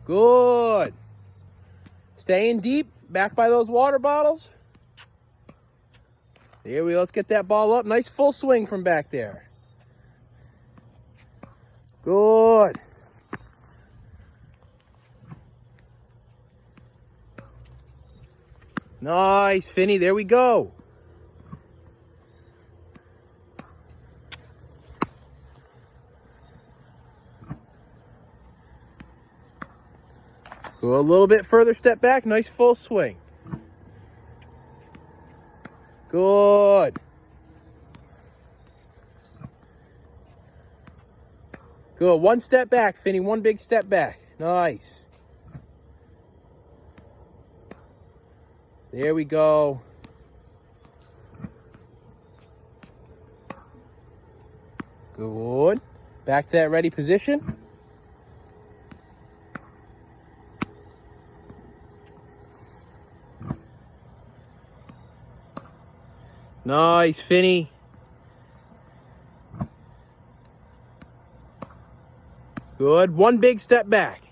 Good. Staying deep, back by those water bottles. There we go. Let's get that ball up. Nice full swing from back there. Good. Nice, Finny. There we go. Go a little bit further, step back. Nice full swing. Good. Good. One step back, Finny. One big step back. Nice. There we go. Good. Back to that ready position. Nice, Finny. Good. One big step back.